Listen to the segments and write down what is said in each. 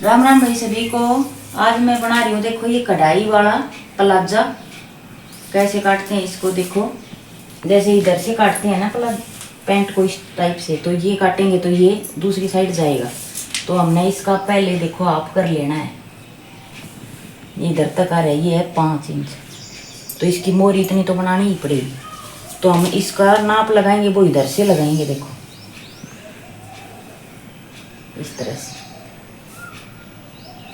राम राम भाई सभी को। आज मैं बना रही हूँ, देखो ये कढ़ाई वाला प्लाजा। कैसे काटते हैं इसको देखो। जैसे इधर से काटते हैं ना प्लाजा पैंट को इस टाइप से, तो ये काटेंगे तो ये दूसरी साइड जाएगा। तो हमने इसका पहले देखो आप कर लेना है। इधर तक आ रहा है, ये है 5 इंच। तो इसकी मोरी इतनी तो बनानी ही पड़ेगी। तो हम इसका नाप लगाएंगे, वो इधर से लगाएंगे देखो इस तरह से।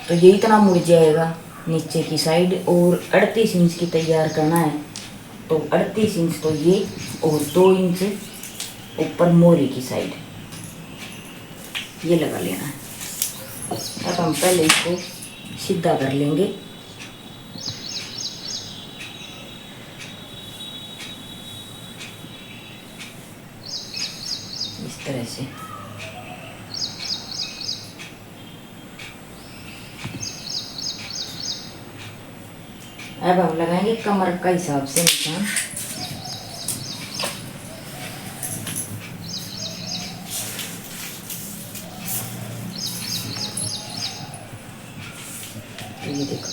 तो ये इतना मुड़ जाएगा नीचे की साइड, और 38 इंच की तैयार करना है। तो 38 इंच तो ये, और 2 इंच ऊपर मोरी की साइड ये लगा लेना है। अब हम पहले इसको सीधा कर लेंगे। इस तरह से अब हम लगाएंगे कमर का हिसाब से निशान। तो ये देखो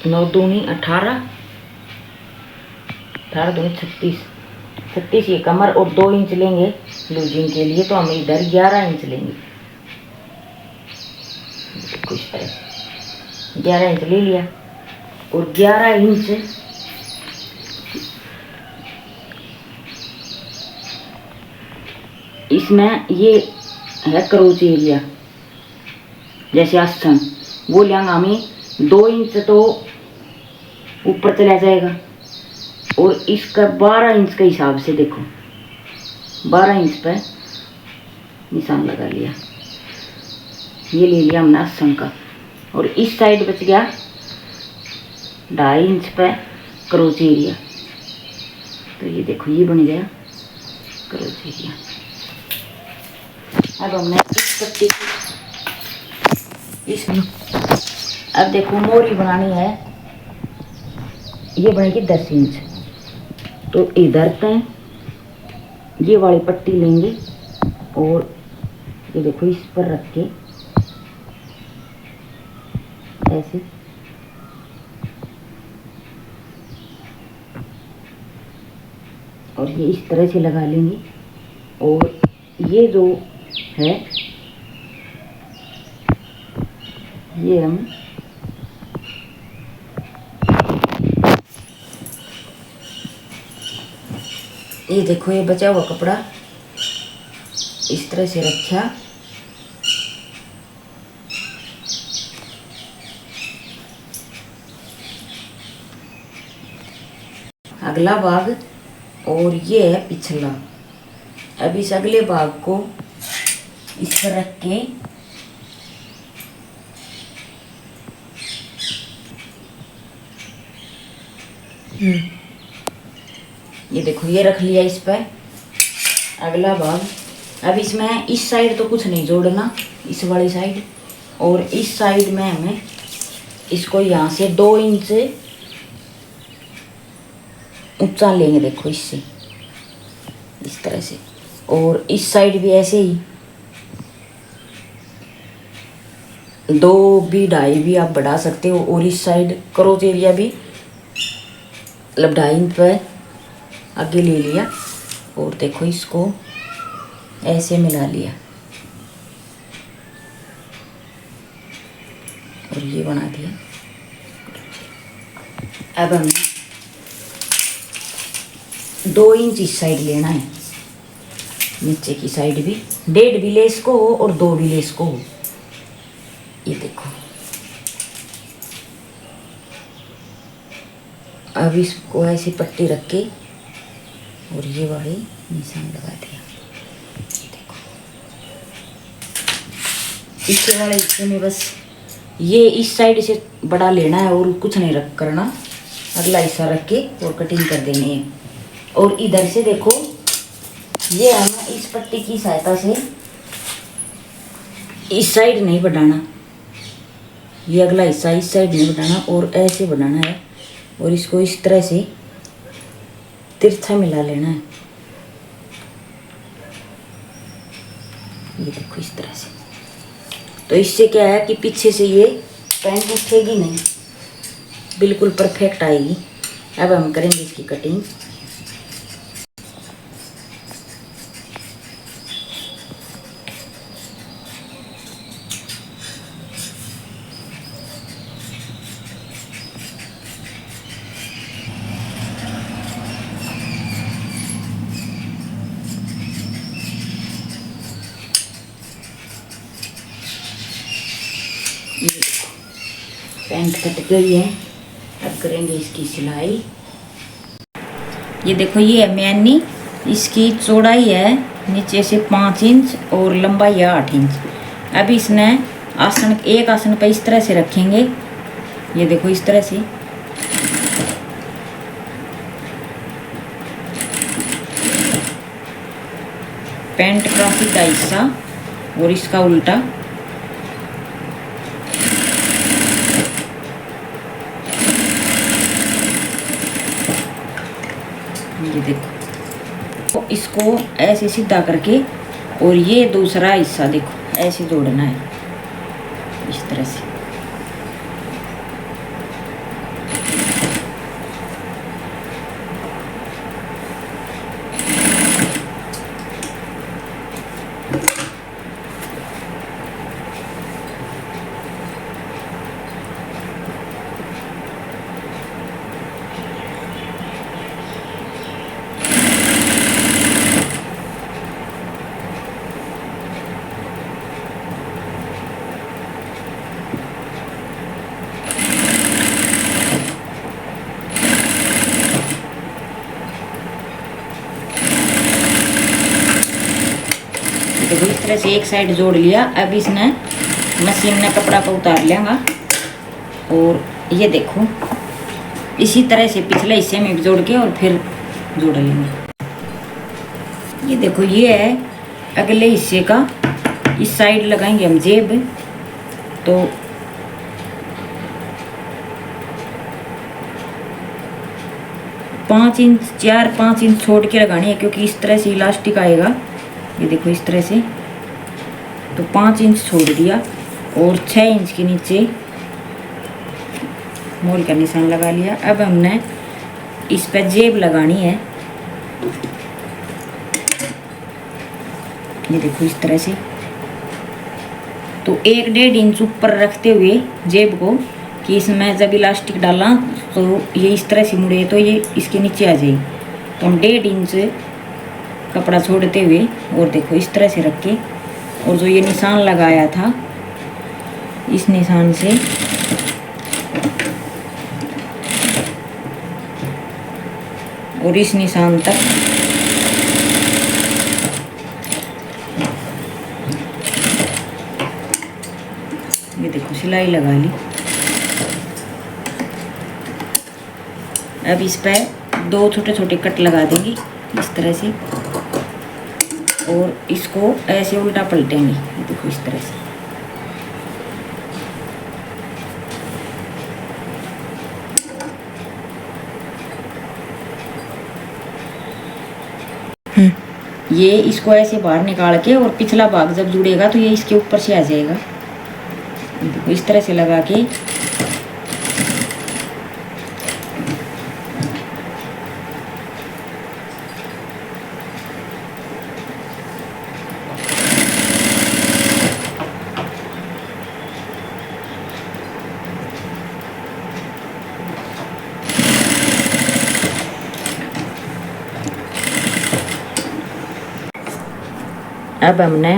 9 दूनी 18, 18 दूनी 36, 36 ये कमर, और 2 इंच लेंगे लूजिंग के लिए। तो हम इधर 11 इंच लेंगे। कुछ तरह 11 इंच ले लिया, और 11 इंच इसमें ये है क्रोच एरिया, जैसे आसन वो लेंगे हमें 2 इंच तो ऊपर चला जाएगा। और इसका 12 इंच के हिसाब से देखो 12 इंच पर निशान लगा लिया। ये ले लिया हमने आसन का, और इस साइड बच गया 2.5 इंच पर क्रोच एरिया। तो ये देखो ये बन गया क्रोच एरिया। अब हमने इस पट्टी इसमें अब देखो मोरी बनानी है, ये बनेगी 10 इंच। तो इधर तक ये वाली पट्टी लेंगे, और ये देखो इस पर रख के ऐसे और ये इस तरह से लगा लेंगे। और ये जो है ये हम ये देखो ये बचा हुआ कपड़ा इस तरह से रखा। अगला भाग और ये है पिछला। अब इस अगले भाग को इस पर रख के ये देखो ये रख लिया इस पर अगला भाग। अब इसमें इस साइड तो कुछ नहीं जोड़ना, इस वाली साइड। और इस साइड में हमें इसको यहाँ से 2 इंच ऊंचा लेंगे देखो इससे इस तरह से। और इस साइड भी ऐसे ही 2 भी 2.5 भी आप बढ़ा सकते हो। और इस साइड क्रोच एरिया भी मतलब 2.5 इंच पर आगे ले लिया। और देखो इसको ऐसे मिला लिया, और ये बना दिया। अब हमें 2 इंच इस साइड लेना है, नीचे की साइड भी 1.5 भी ले इसको हो और 2 भी ले इसको हो। ये देखो अब इसको ऐसी पट्टी रख के और ये वाली निशान लगा दिया। ये देखो पीछे वाले हिस्से में बस ये इस साइड से बड़ा लेना है और कुछ नहीं रख करना। अगला हिस्सा रख के और कटिंग कर देनी है। और इधर से देखो ये हमें इस पट्टी की सहायता से इस साइड नहीं बढ़ाना, ये अगला हिस्सा इस साइड नहीं बढ़ाना और ऐसे बढ़ाना है। और इसको इस तरह से तिरछा मिला लेना है। ये देखो इस तरह से। तो इससे क्या है कि पीछे से ये पैंट उठेगी नहीं, बिल्कुल परफेक्ट आएगी। अब हम करेंगे इसकी कटिंग। पैंट कट गई है, अब करेंगे इसकी सिलाई। ये देखो ये है मैनी, इसकी चौड़ाई है नीचे से 5 इंच और लंबाई है 8 इंच। अब इसने आसन, एक आसन पे इस तरह से रखेंगे। ये देखो इस तरह से। पैंट का सीधा हिस्सा और इसका उल्टा। ये देखो, तो इसको ऐसे सीधा करके और ये दूसरा हिस्सा देखो ऐसे जोड़ना है इस तरह से। देखो इस तरह से एक साइड जोड़ लिया। अब इसने मशीन ने कपड़ा को उतार लेगा और ये देखो इसी तरह से पिछले हिस्से में भी जोड़ के और फिर जोड़ लेंगे। ये देखो ये है अगले हिस्से का, इस साइड लगाएंगे हम जेब। तो पाँच इंच 4-5 इंच छोड़ के लगानी है, क्योंकि इस तरह से इलास्टिक आएगा। ये देखो इस तरह से। तो 5 इंच छोड़ दिया और 6 इंच के नीचे मोल का निशान लगा लिया। अब हमने इस पर जेब लगानी है। ये देखो इस तरह से। तो 1-1.5 इंच ऊपर रखते हुए जेब को, कि इसमें जब इलास्टिक डाला तो ये इस तरह से मुड़े तो ये इसके नीचे आ जाएगी। तो हम 1.5 इंच कपड़ा छोड़ते हुए और देखो इस तरह से रख के, और जो ये निशान लगाया था इस निशान से और इस निशान तक ये देखो सिलाई लगा ली। अब इस पर 2 छोटे छोटे कट लगा देंगे इस तरह से और इसको ऐसे उल्टा पलटेंगे। देखो इस तरह से। ये इसको ऐसे बाहर निकाल के और पिछला भाग जब जुड़ेगा तो ये इसके ऊपर से आ जाएगा। देखो इस तरह से लगा के अब हमने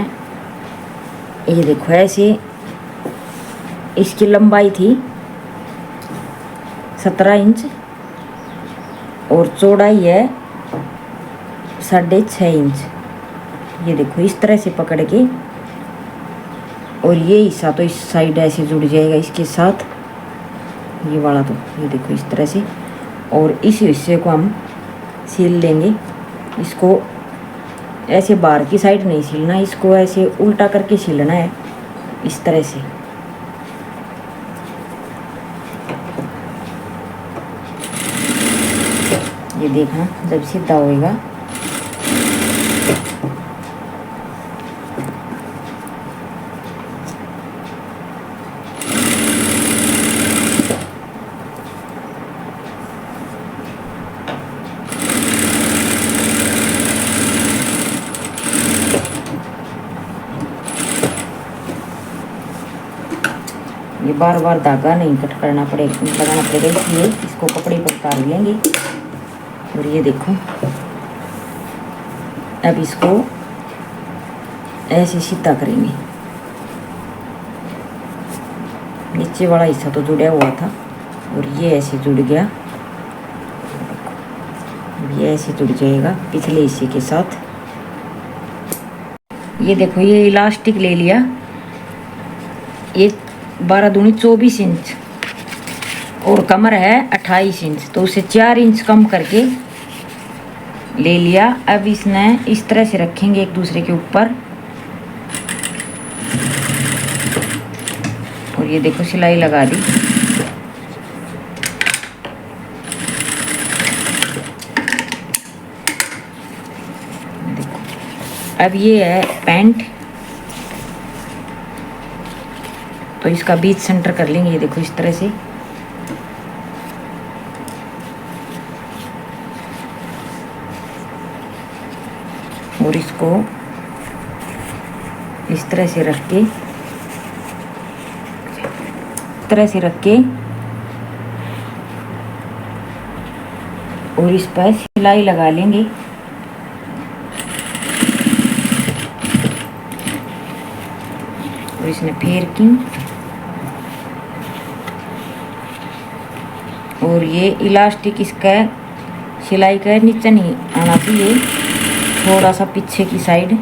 ये देखो ऐसे, इसकी लंबाई थी 17 इंच और चौड़ाई है 6.5 इंच। ये देखो इस तरह से पकड़ के और ये हिस्सा तो इस साइड ऐसे जुड़ जाएगा इसके साथ, ये वाला। तो ये देखो इस तरह से, और इस हिस्से को हम सील लेंगे। इसको ऐसे बाहर की साइड नहीं सीलना, इसको ऐसे उल्टा करके सीलना है इस तरह से। ये देखना जब सीधा होएगा ये बार बार धागा नहीं कट करना पड़ेगा, लगाना पड़ेगा, इसलिए इसको कपड़े पर उतार लेंगे। और ये देखो अब इसको ऐसे सीधा करेंगे। नीचे वाला हिस्सा तो जुड़ा हुआ था और ये ऐसे जुड़ गया, ये ऐसे जुड़ जाएगा पिछले हिस्से के साथ। ये देखो ये इलास्टिक ले लिया, ये 12 दूनी 24 इंच और कमर है 28 इंच, तो उसे 4 इंच कम करके ले लिया। अब इसने इस तरह से रखेंगे एक दूसरे के ऊपर और ये देखो सिलाई लगा दी। देखो अब ये है पैंट, तो इसका बीच सेंटर कर लेंगे। ये देखो इस तरह से और इसको इस तरह से रख के और इस पर सिलाई लगा लेंगे। और इसने फेर की और ये इलास्टिक इसका सिलाई का नीचे नहीं आना चाहिए, थोड़ा सा पीछे की साइड।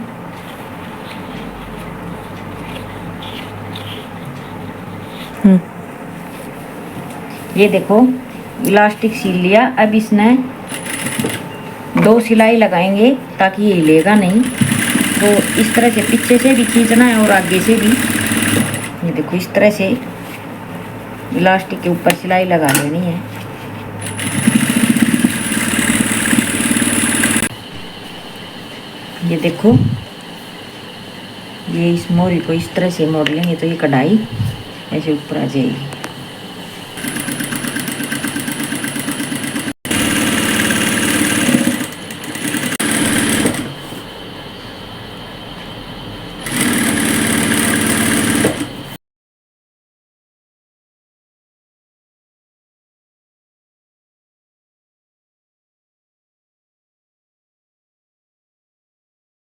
ये देखो इलास्टिक सील लिया। अब इसने 2 सिलाई लगाएंगे ताकि ये हिलेगा नहीं, तो इस तरह से पीछे से भी खींचना है और आगे से भी। ये देखो इस तरह से इलास्टिक के ऊपर सिलाई लगा लेनी है। ये देखो ये इस मोरी को इस तरह से मोड़ लेंगे तो ये कढ़ाई ऐसे ऊपर आ जाएगी।